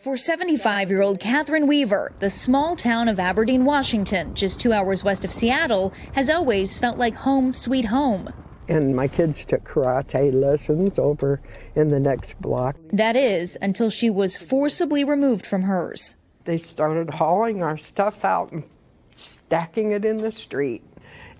For 75-year-old Catherine Weaver, the small town of Aberdeen, Washington, just 2 hours west of Seattle, has always felt like home sweet home. And my kids took karate lessons over in the next block. That is, until she was forcibly removed from hers. They started hauling our stuff out and stacking it in the street.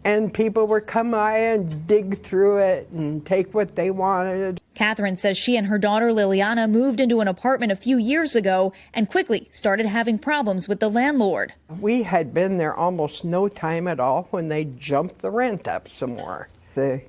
And people would come by and dig through it and take what they wanted. Catherine says she and her daughter Liliana moved into an apartment a few years ago and quickly started having problems with the landlord. We had been there almost no time at all when they jumped the rent up some more. The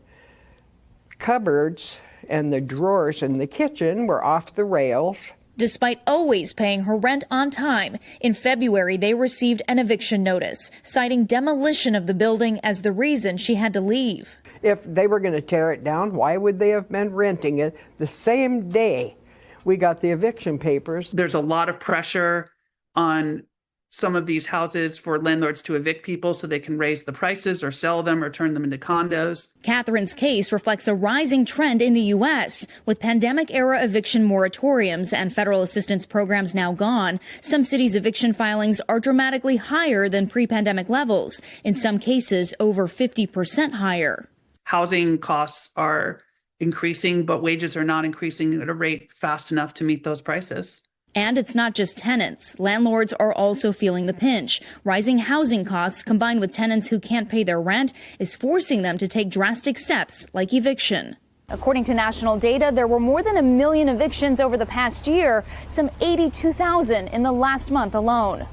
cupboards and the drawers in the kitchen were off the rails. Despite always paying her rent on time, in February they received an eviction notice, citing demolition of the building as the reason she had to leave. If they were going to tear it down, why would they have been renting it the same day we got the eviction papers? There's a lot of pressure on some of these houses for landlords to evict people so they can raise the prices or sell them or turn them into condos. Catherine's case reflects a rising trend in the U.S. With pandemic-era eviction moratoriums and federal assistance programs now gone, some cities' eviction filings are dramatically higher than pre-pandemic levels, in some cases over 50% higher. Housing costs are increasing, but wages are not increasing at a rate fast enough to meet those prices. And it's not just tenants. Landlords are also feeling the pinch. Rising housing costs combined with tenants who can't pay their rent is forcing them to take drastic steps like eviction. According to national data, there were more than 1 million evictions over the past year, some 82,000 in the last month alone.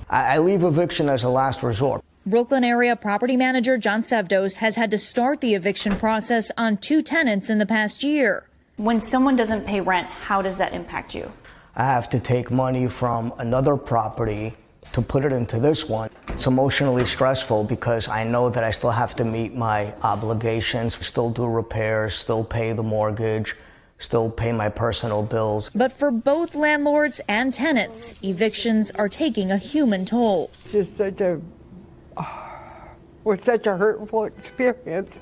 I leave eviction as a last resort. Brooklyn area property manager John Sevdos has had to start the eviction process on 2 tenants in the past year. When someone doesn't pay rent, how does that impact you? I have to take money from another property to put it into this one. It's emotionally stressful because I know that I still have to meet my obligations, still do repairs, still pay the mortgage, still pay my personal bills. But for both landlords and tenants, evictions are taking a human toll. It's just such a hurtful experience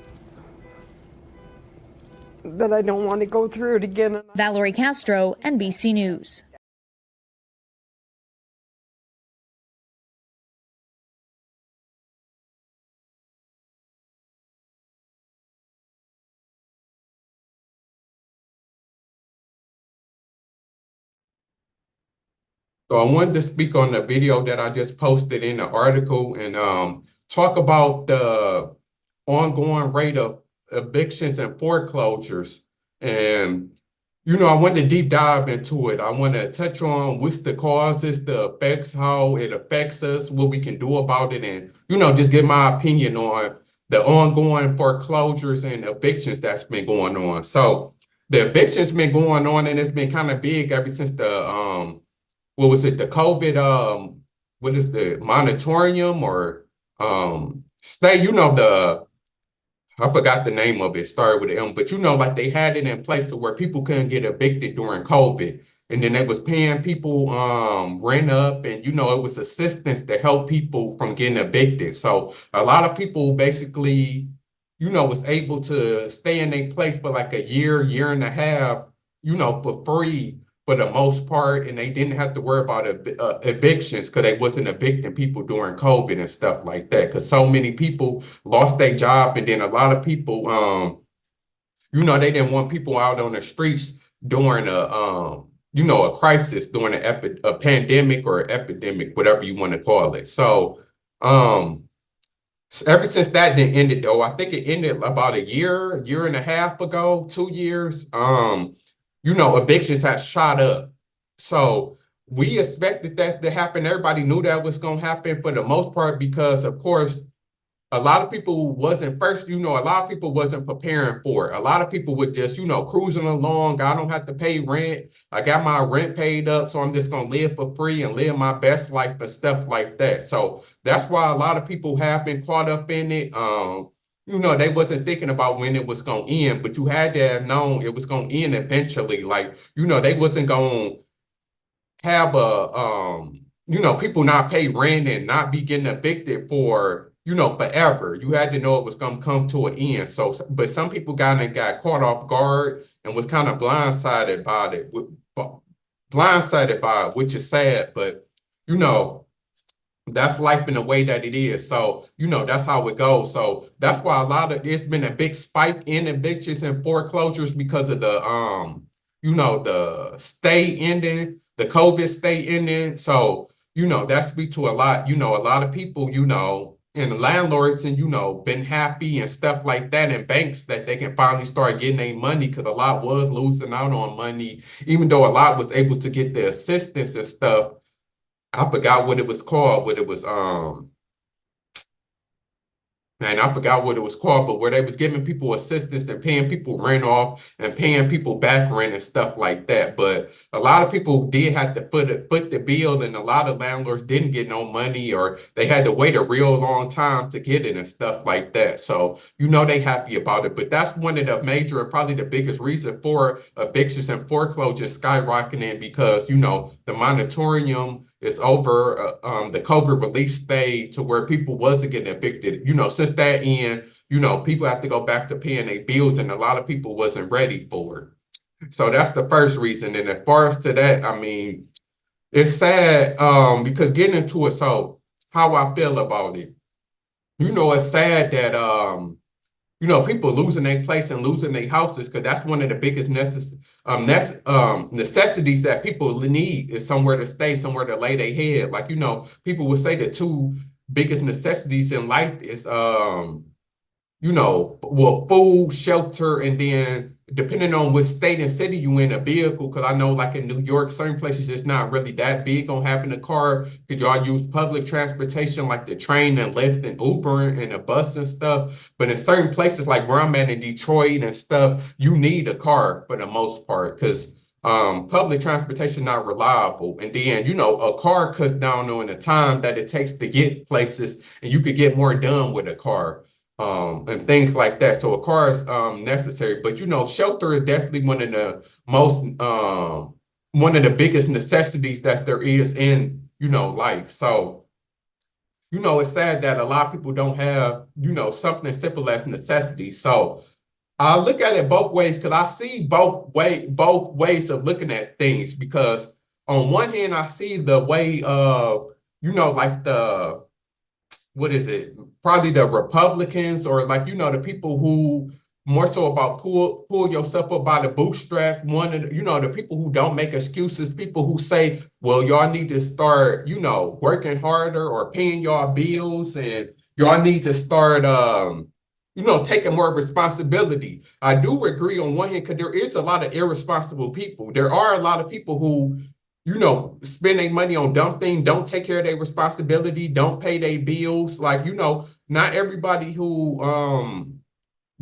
that I don't want to go through it again. Valerie Castro, NBC News. So I wanted to speak on the video that I just posted in the article and talk about the ongoing rate of evictions and foreclosures. And, I want to deep dive into it. I want to touch on what's the causes, the effects, how it affects us, what we can do about it, and, just give my opinion on the ongoing foreclosures and evictions that's been going on. So the evictions been going on, and it's been kind of big ever since the, the COVID, what is the moratorium or stay, I forgot the name of it, started with M, but like they had it in place to where people couldn't get evicted during COVID. And then they was paying people rent up and, it was assistance to help people from getting evicted. So a lot of people basically, was able to stay in their place for like a year, year and a half, for free for the most part, and they didn't have to worry about evictions because they wasn't evicting people during COVID and stuff like that. Because so many people lost their job, and then a lot of people, they didn't want people out on the streets during a crisis, during a pandemic or epidemic, whatever you want to call it. So, ever since that then ended, though, I think it ended about a year and a half ago, 2 years. Evictions have shot up. So we expected that to happen. Everybody knew that was going to happen for the most part because, of course, a lot of people wasn't preparing for it. A lot of people were just, cruising along. I don't have to pay rent. I got my rent paid up, so I'm just going to live for free and live my best life and stuff like that. So that's why a lot of people have been caught up in it. They wasn't thinking about when it was going to end, but you had to have known it was going to end eventually. Like, they wasn't going to have people not pay rent and not be getting evicted for, forever. You had to know it was going to come to an end. So, but some people got caught off guard and was kind of blindsided blindsided by it, which is sad, but you know, that's life in the way that it is. So, you know, that's how it goes. So that's why it's been a big spike in evictions and foreclosures because of the stay ending, the COVID stay ending. So, that speaks to a lot, a lot of people, and landlords and, been happy and stuff like that, and banks that they can finally start getting their money because a lot was losing out on money, even though a lot was able to get the assistance and stuff. I forgot what it was called, what it was, and I forgot what it was called, but where they was giving people assistance and paying people rent off and paying people back rent and stuff like that. But a lot of people did have to foot the bill, and a lot of landlords didn't get no money, or they had to wait a real long time to get it and stuff like that. So, they happy about it. But that's one of the major and probably the biggest reason for evictions and foreclosures skyrocketing because, the moratorium is over, the COVID relief stayed to where people wasn't getting evicted. Since that end, people have to go back to paying their bills, and a lot of people wasn't ready for it. So that's the first reason. And as far as to that, I mean, it's sad because getting into it, so how I feel about it, it's sad that people losing their place and losing their houses, because that's one of the biggest necessities that people need is somewhere to stay, somewhere to lay their head. Like, people would say the two biggest necessities in life is, food, shelter, and then depending on what state and city you in, a vehicle. Because I know, like in New York, certain places it's not really that big on having a car. Because y'all use public transportation like the train and Lyft and Uber and a bus and stuff. But in certain places like where I'm at in Detroit and stuff, you need a car for the most part because public transportation not reliable. And then, a car cuts down on the time that it takes to get places, and you could get more done with a car. And things like that. So a car is necessary, but shelter is definitely one of the biggest necessities that there is in life. So it's sad that a lot of people don't have something as simple as necessity. So I look at it both ways because I see both ways of looking at things. Because on one hand, I see the way of like the what is it? Probably the Republicans, or like, the people who more so about pull yourself up by the bootstraps. One of the, the people who don't make excuses, people who say, well, y'all need to start, working harder or paying y'all bills, and y'all need to start, taking more responsibility. I do agree on one hand, because there is a lot of irresponsible people. There are a lot of people who spending money on dumb things, don't take care of their responsibility, don't pay their bills. Like, not everybody who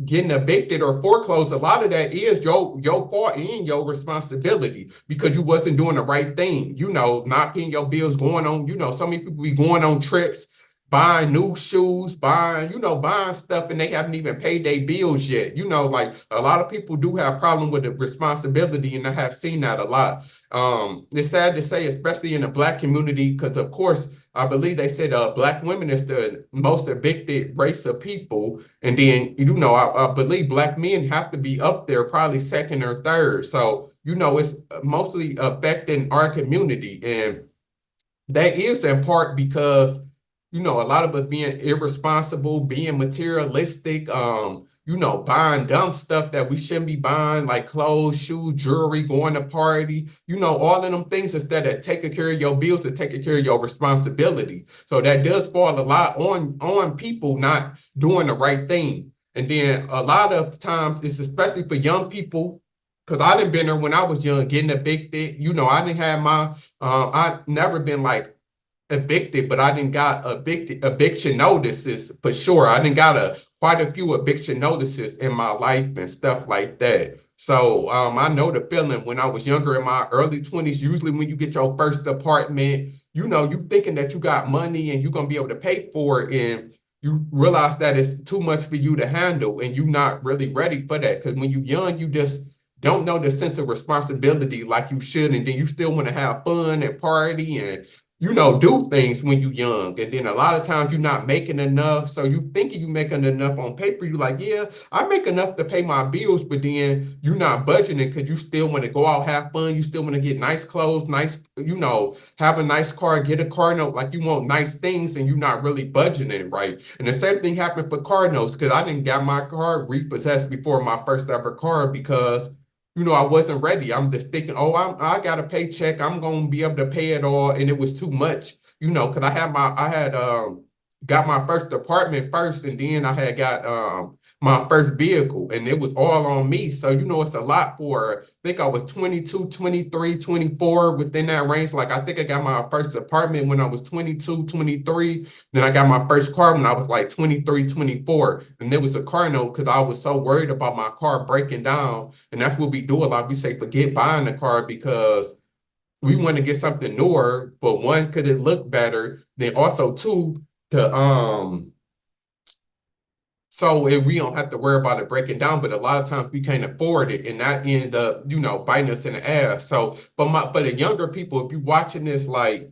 getting evicted or foreclosed, a lot of that is your fault and your responsibility because you wasn't doing the right thing. Not paying your bills, going on, so many people be going on trips, buying new shoes, buying stuff, and they haven't even paid their bills yet. Like a lot of people do have problem with the responsibility, and I have seen that a lot. It's sad to say, especially in the Black community, because of course, I believe they said Black women is the most evicted race of people. And then, I believe Black men have to be up there, probably second or third. So, it's mostly affecting our community. And that is in part because a lot of us being irresponsible, being materialistic, buying dumb stuff that we shouldn't be buying, like clothes, shoes, jewelry, going to party, all of them things, instead of taking care of your bills and taking care of your responsibility. So that does fall a lot on people not doing the right thing. And then a lot of times, it's especially for young people, because I done been there when I was young, getting evicted. I didn't have I never been like evicted, but I didn't got eviction notices for sure. I didn't got quite a few eviction notices in my life and stuff like that. So I know the feeling when I was younger, in my early 20s, usually when you get your first apartment, you thinking that you got money and you're gonna be able to pay for it, and you realize that it's too much for you to handle, and you're not really ready for that. Because when you're young, you just don't know the sense of responsibility like you should, and then you still want to have fun and party and do things when you're young. And then a lot of times you're not making enough. So you thinking you making enough on paper. You like, yeah, I make enough to pay my bills, but then you're not budgeting because you still want to go out, have fun. You still want to get nice clothes, nice, have a nice car, get a car note. Like you want nice things and you're not really budgeting right. And the same thing happened for car notes because I didn't get my car repossessed before my first ever car because I wasn't ready. I'm just thinking, oh, I got a paycheck. I'm gonna be able to pay it all, and it was too much, because I had got my first apartment first, and then I had got my first vehicle, and it was all on me. So it's a lot for. I think I was 22, 23, 24 within that range. Like I think I got my first apartment when I was 22, 23. Then I got my first car when I was like 23, 24, and there was a car note because I was so worried about my car breaking down. And that's what we do a lot. We say forget buying the car because we want to get something newer, but one, could it look better? Then also two, to so we don't have to worry about it breaking down, but a lot of times we can't afford it, and that end up, biting us in the ass. So, for the younger people, if you're watching this, like,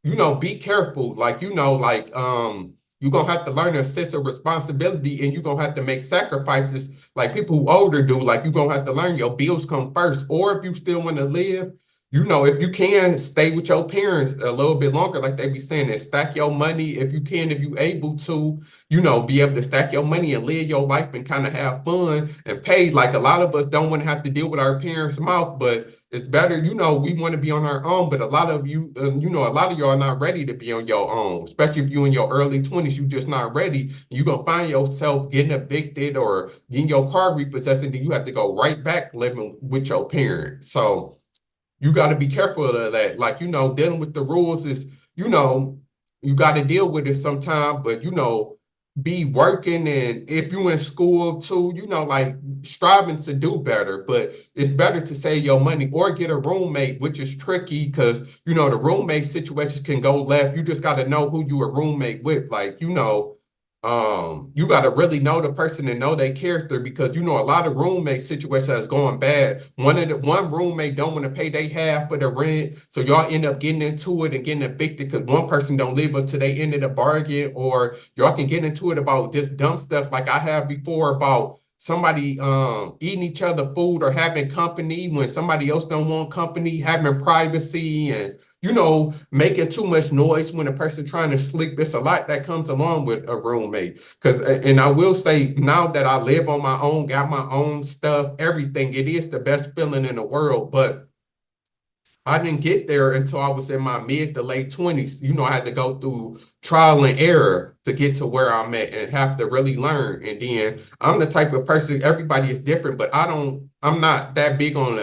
be careful. Like, you're gonna have to learn a sense of responsibility and you're gonna have to make sacrifices like people who older do. Like you're gonna have to learn your bills come first. Or if you still want to live, if you can stay with your parents a little bit longer, like they be saying, and stack your money if you can, if you able to, be able to stack your money and live your life and kind of have fun and pay. Like a lot of us don't want to have to deal with our parents' mouth, but it's better, we want to be on our own, but a lot of you, a lot of y'all are not ready to be on your own, especially if you're in your early 20s, you just not ready. You're going to find yourself getting evicted or getting your car repossessed, and then you have to go right back living with your parents. So you got to be careful of that. Like, dealing with the rules is, you got to deal with it sometime, but, be working, and if you in school too, like striving to do better, but it's better to save your money or get a roommate, which is tricky because, the roommate situations can go left. You just got to know who you a roommate with. Like, you got to really know the person and know their character because a lot of roommate situations is going bad. One roommate don't want to pay their half of the rent, so y'all end up getting into it and getting evicted because one person don't live up to their end of the bargain, or y'all can get into it about just dumb stuff like I have before about somebody eating each other food or having company when somebody else don't want company, having privacy, and making too much noise when a person trying to sleep. It's a lot that comes along with a roommate. And I will say, now that I live on my own, got my own stuff, everything, it is the best feeling in the world. But I didn't get there until I was in my mid to late 20s. I had to go through trial and error to get to where I'm at and have to really learn. And then I'm the type of person, everybody is different, but I'm not that big on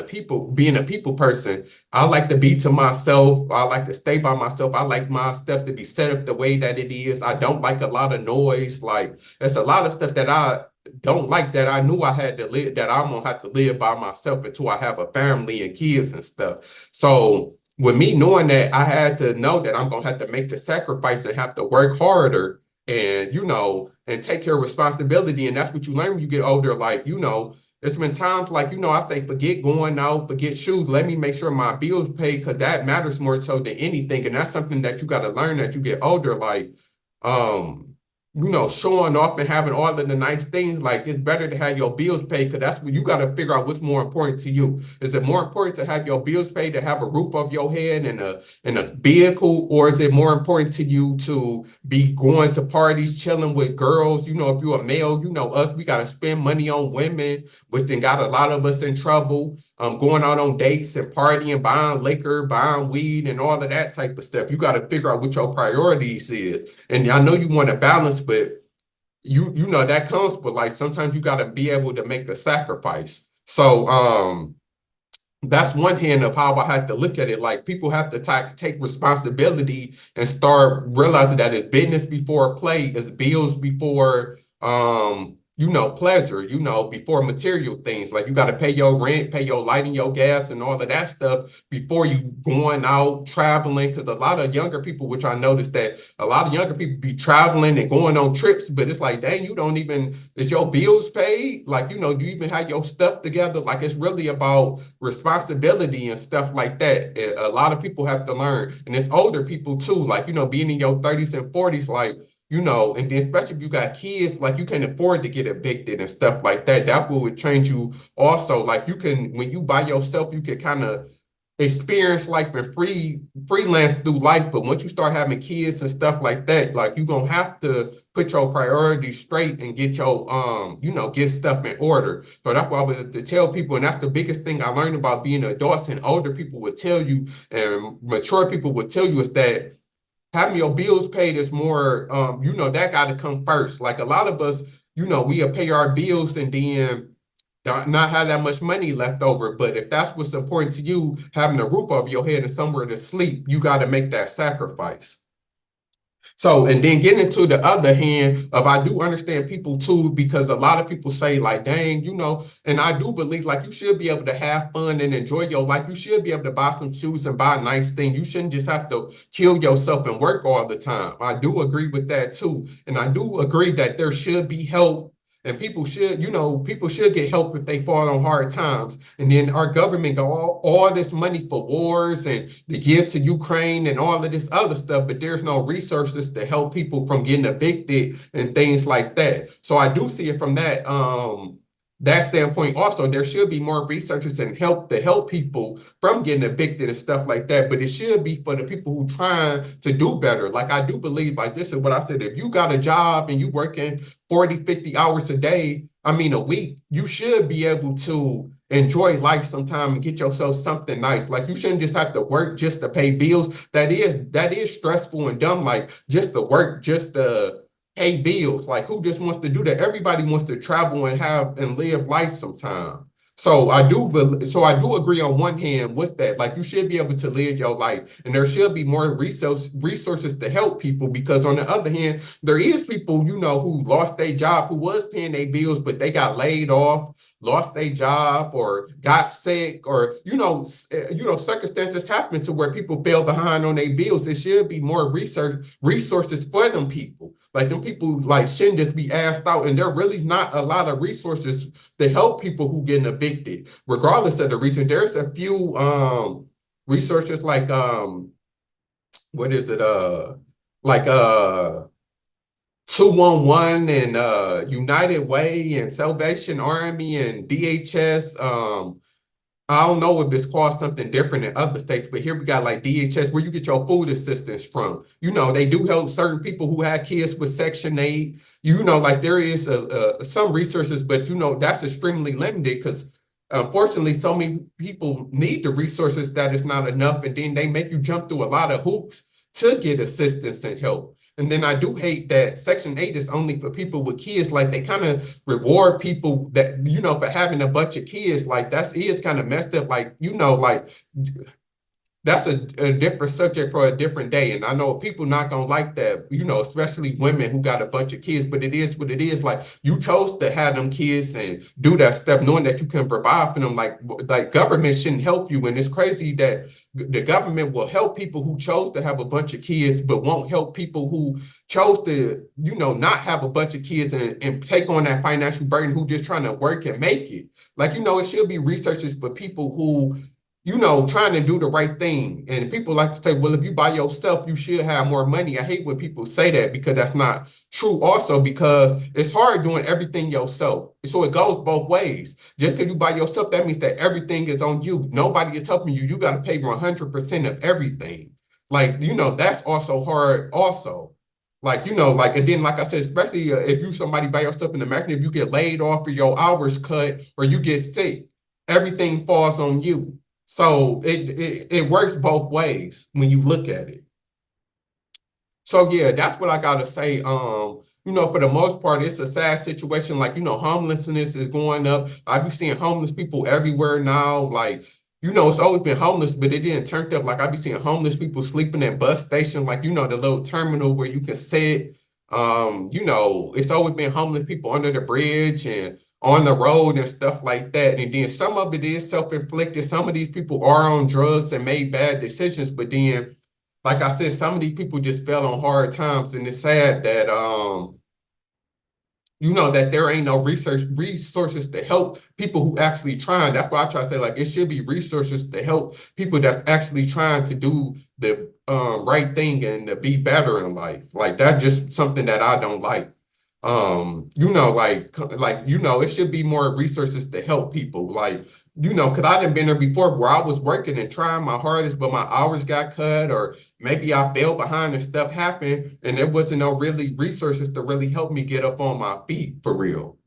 being a people person. I like to be to myself. I like to stay by myself. I like my stuff to be set up the way that it is. I don't like a lot of noise. Like, there's a lot of stuff that I don't like that I knew I had to live, that I'm gonna have to live by myself until I have a family and kids and stuff. So with me knowing that, I had to know that I'm gonna have to make the sacrifice and have to work harder and and take care of responsibility. And that's what you learn when you get older. Like, it's been times like, I say, forget going out, forget shoes. Let me make sure my bills paid because that matters more so than anything. And that's something that you got to learn as you get older. Like, showing off and having all of the nice things, like it's better to have your bills paid because that's what you got to figure out what's more important to you. Is it more important to have your bills paid, to have a roof over your head and a vehicle, or is it more important to you to be going to parties, chilling with girls? If you're a male, us, we got to spend money on women, which then got a lot of us in trouble. Going out on dates and partying, buying liquor, buying weed, and all of that type of stuff. You got to figure out what your priorities is. And I know you want to balance, but that comes with, like, sometimes you got to be able to make a sacrifice. So that's one hand of how I had to look at it. Like, people have to take responsibility and start realizing that it's business before play, it's bills before pleasure, before material things. Like you got to pay your rent, pay your light and your gas and all of that stuff before you going out traveling. Because a lot of younger people, which I noticed that a lot of younger people be traveling and going on trips, but it's like, dang, you don't even, is your bills paid? Like, do you even have your stuff together? Like it's really about responsibility and stuff like that. A lot of people have to learn. And it's older people too, like, being in your 30s and 40s, like, and then especially if you got kids, like you can afford to get evicted and stuff like that. That would change you also. Like you can, when you by yourself, you can kind of experience like the freelance through life. But once you start having kids and stuff like that, like you're gonna have to put your priorities straight and get your get stuff in order. So that's why I was to tell people, and that's the biggest thing I learned about being adults, and older people would tell you, and mature people would tell you, is that having your bills paid is more, that got to come first. Like a lot of us, we'll pay our bills and then not have that much money left over. But if that's what's important to you, having a roof over your head and somewhere to sleep, you got to make that sacrifice. So, and then getting into the other hand of, I do understand people too, because a lot of people say like, dang, and I do believe like you should be able to have fun and enjoy your life. You should be able to buy some shoes and buy a nice thing. You shouldn't just have to kill yourself and work all the time. I do agree with that too. And I do agree that there should be help. And people should, people should get help if they fall on hard times. And then our government got all this money for wars and to give to Ukraine and all of this other stuff, but there's no resources to help people from getting evicted and things like that. So I do see it from that standpoint. Also, there should be more researchers and help to help people from getting evicted and stuff like that. But it should be for the people who trying to do better. Like I do believe, like this is what I said, if you got a job and you working 40, 50 hours a day, a week, you should be able to enjoy life sometime and get yourself something nice. Like you shouldn't just have to work just to pay bills. That is stressful and dumb. Like just to work, just to pay bills. Like who just wants to do that? Everybody wants to travel and have and live life sometime. So I do agree on one hand with that. Like you should be able to live your life, and there should be more resources to help people. Because on the other hand, there is people who lost their job, who was paying their bills, but they got laid off, lost their job, or got sick, or circumstances happen to where people fell behind on their bills. There should be more resources for them people. Like them people like shouldn't just be asked out, and there really not a lot of resources to help people who getting evicted, regardless of the reason. There's a few resources like what is it? Like 211 and United Way and Salvation Army and DHS. I don't know if it's called something different in other states, but here we got like DHS, where you get your food assistance from. They do help certain people who have kids with Section 8. Like there is some resources, but that's extremely limited because unfortunately so many people need the resources that it's not enough, and then they make you jump through a lot of hoops to get assistance and help. And then I do hate that Section 8 is only for people with kids. Like they kind of reward people that, for having a bunch of kids. Like is kind of messed up. Like, like that's a different subject for a different day. And I know people not gonna like that, especially women who got a bunch of kids, but it is what it is. Like you chose to have them kids and do that stuff, knowing that you can provide for them. Like government shouldn't help you. And it's crazy that the government will help people who chose to have a bunch of kids, but won't help people who chose to, not have a bunch of kids and take on that financial burden, who just trying to work and make it. Like, it should be researchers for people who trying to do the right thing. And people like to say, well, if you buy yourself, you should have more money. I hate when people say that, because that's not true also, because it's hard doing everything yourself. So it goes both ways. Just because you buy yourself, that means that everything is on you. Nobody is helping you. You got to pay 100% of everything. Like, that's also hard also. Like, and then, like I said, especially if you somebody by yourself, in America, if you get laid off or your hours cut or you get sick, everything falls on you. So it works both ways when you look at it. So yeah, that's what I gotta say. For the most part, it's a sad situation. Like, homelessness is going up. I be seeing homeless people everywhere now. Like, it's always been homeless, but it didn't turn up. Like I be seeing homeless people sleeping at bus stations, like, the little terminal where you can sit. You know, it's always been homeless people under the bridge and on the road and stuff like that. And then some of it is self-inflicted. Some of these people are on drugs and made bad decisions, but then, like I said, some of these people just fell on hard times, and it's sad that you know, that there ain't no resources to help people who actually trying. That's why I try to say, like, it should be resources to help people that's actually trying to do the right thing and to be better in life. Like, that's just something that I don't like. You know, you know, it should be more resources to help people. Like, you know, because I done been there before where I was working and trying my hardest, but my hours got cut, or maybe I fell behind and stuff happened, and there wasn't no really resources to really help me get up on my feet for real.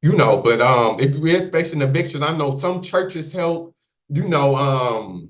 You know, but if you is facing evictions, I know some churches help, you know,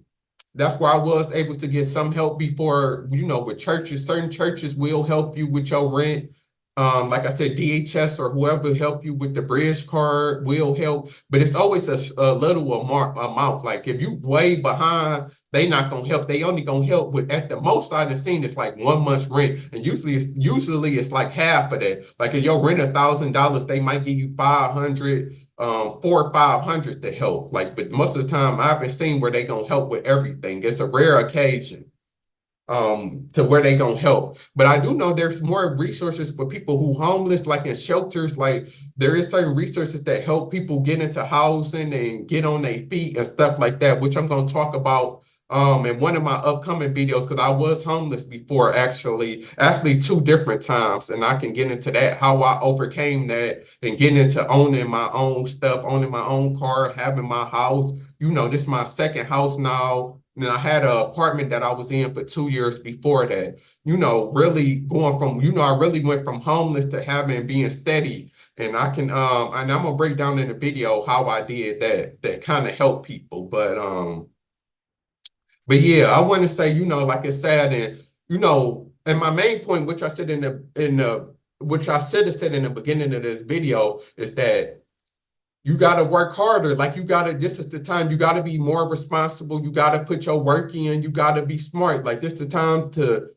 that's where I was able to get some help before, you know, with churches. Certain churches will help you with your rent. Like I said, DHS or whoever help you with the bridge card will help, but it's always a little amount. Like if you way behind, they not gonna help. They only gonna help with, at the most I've seen, it's like 1 month's rent, and usually it's like half of that. Like if your rent $1,000, they might give you 500, 400 or 500 to help. Like, but most of the time I haven't seen where they gonna help with everything. It's a rare occasion to where they gonna help. But I do know there's more resources for people who homeless, like in shelters. Like there is certain resources that help people get into housing and get on their feet and stuff like that, which I'm gonna talk about in one of my upcoming videos, because I was homeless before, actually 2 different times, and I can get into that, how I overcame that, and getting into owning my own stuff, owning my own car, having my house. You know, this is my second house now. And I had an apartment that I was in for 2 years before that. You know, really going from, you know, I really went from homeless to being steady. And I can and I'm gonna break down in the video how I did that kind of helped people. But yeah, I want to say, you know, like it's sad, and you know, and my main point, which I said which I should have said in the beginning of this video, is that you got to work harder. Like this is the time, you got to be more responsible. You got to put your work in. You got to be smart. Like this is the time to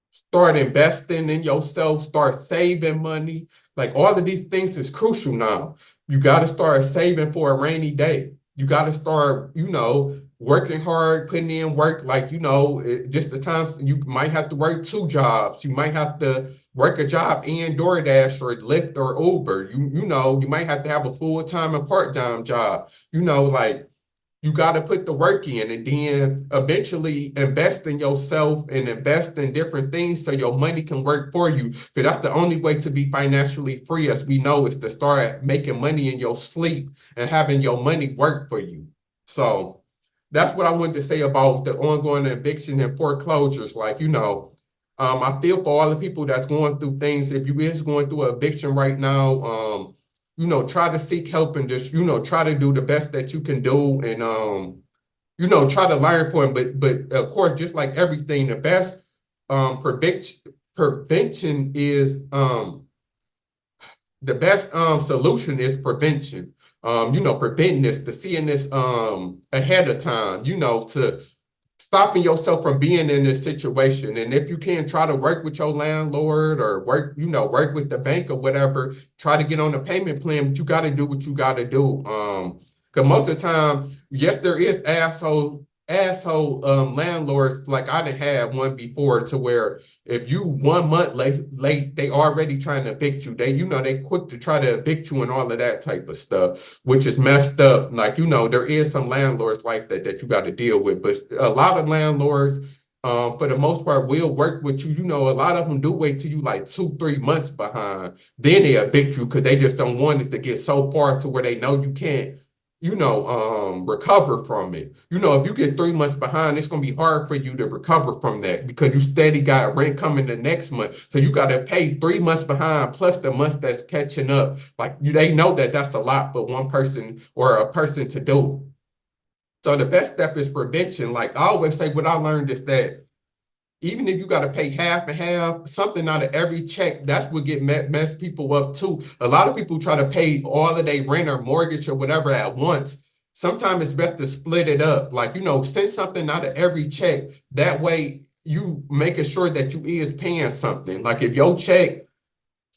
start investing in yourself, start saving money. Like all of these things is crucial now. You got to start saving for a rainy day. You got to start, you know, working hard, putting in work. Like, you know, just the times you might have to work 2 jobs. You might have to work a job in DoorDash or Lyft or Uber. You know, you might have to have a full-time and part-time job. You know, like you got to put the work in, and then eventually invest in yourself and invest in different things so your money can work for you. Because that's the only way to be financially free, as we know, is to start making money in your sleep and having your money work for you. So that's what I wanted to say about the ongoing eviction and foreclosures. Like, you know, I feel for all the people that's going through things. If you is going through an eviction right now, you know, try to seek help and just, you know, try to do the best that you can do, and you know, try to learn from it. But of course, just like everything, the best prevention is the best solution is prevention. You know, preventing this, to seeing this ahead of time, you know, to stopping yourself from being in this situation. And if you can, try to work with your landlord or work with the bank or whatever, try to get on a payment plan, but you got to do what you got to do. Because most of the time, yes, there is asshole landlords. Like I didn't have one before, to where if you 1 month late, they already trying to evict you. They, you know, they quick to try to evict you and all of that type of stuff, which is messed up. Like, you know, there is some landlords like that you got to deal with, but a lot of landlords, for the most part, will work with you. You know, a lot of them do wait till you like 2-3 months behind, then they evict you, because they just don't want it to get so far to where they know you can't, you know, recover from it. You know, if you get 3 months behind, it's going to be hard for you to recover from that, because you steady got rent coming the next month. So you got to pay 3 months behind plus the months that's catching up. Like they know that that's a lot for one person or a person to do. So the best step is prevention. Like I always say, what I learned is that even if you got to pay half and half, something out of every check, that's what mess people up too. A lot of people try to pay all of their rent or mortgage or whatever at once. Sometimes it's best to split it up. Like, you know, send something out of every check. That way you making sure that you is paying something. Like if your check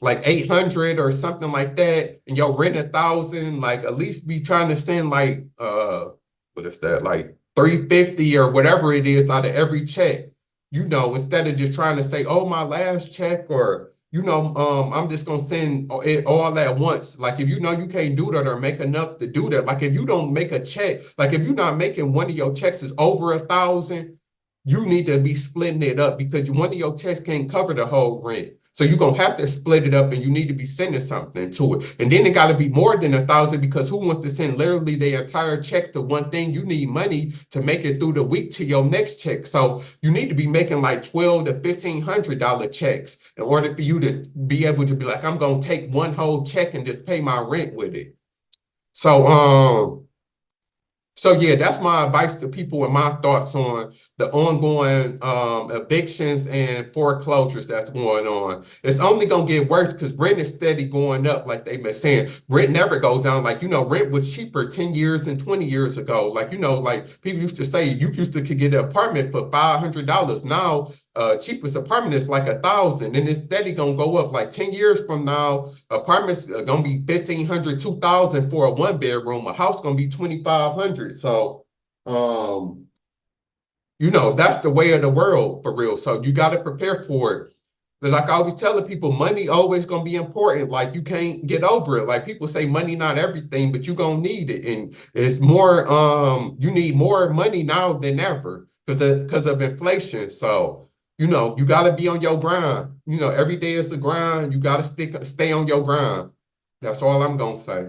like 800 or something like that, and your rent 1,000, like at least be trying to send like what is that, like 350 or whatever it is out of every check, you know, instead of just trying to say, oh, my last check, or you know, I'm just gonna send it all at once. Like if you know you can't do that or make enough to do that, like if you don't make a check, like if you're not making one of your checks is over 1,000, you need to be splitting it up because one of your checks can't cover the whole rent. So you're gonna have to split it up and you need to be sending something to it. And then it gotta be more than 1,000 because who wants to send literally their entire check to one thing? You need money to make it through the week to your next check. So you need to be making like $1,200 to $1,500 checks in order for you to be able to be like, I'm gonna take one whole check and just pay my rent with it. So yeah, that's my advice to people and my thoughts on the ongoing evictions and foreclosures that's going on. It's only gonna get worse because rent is steady going up, like they've been saying. Rent never goes down. Like, you know, rent was cheaper 10 years and 20 years ago. Like, you know, like people used to say you used to could get an apartment for $500. Now cheapest apartment is like 1,000, and it's steady gonna go up. Like 10 years from now, apartments are gonna be 1,500, 2,000 for a 1 bedroom. A house gonna be 2,500. So, you know, that's the way of the world for real. So you got to prepare for it. But like I always telling people, money always gonna be important. Like you can't get over it. Like people say money not everything, but you gonna need it. And it's more, you need more money now than ever because of inflation. So, you know, you gotta be on your grind. You know, every day is a grind. You gotta stay on your grind. That's all I'm gonna say.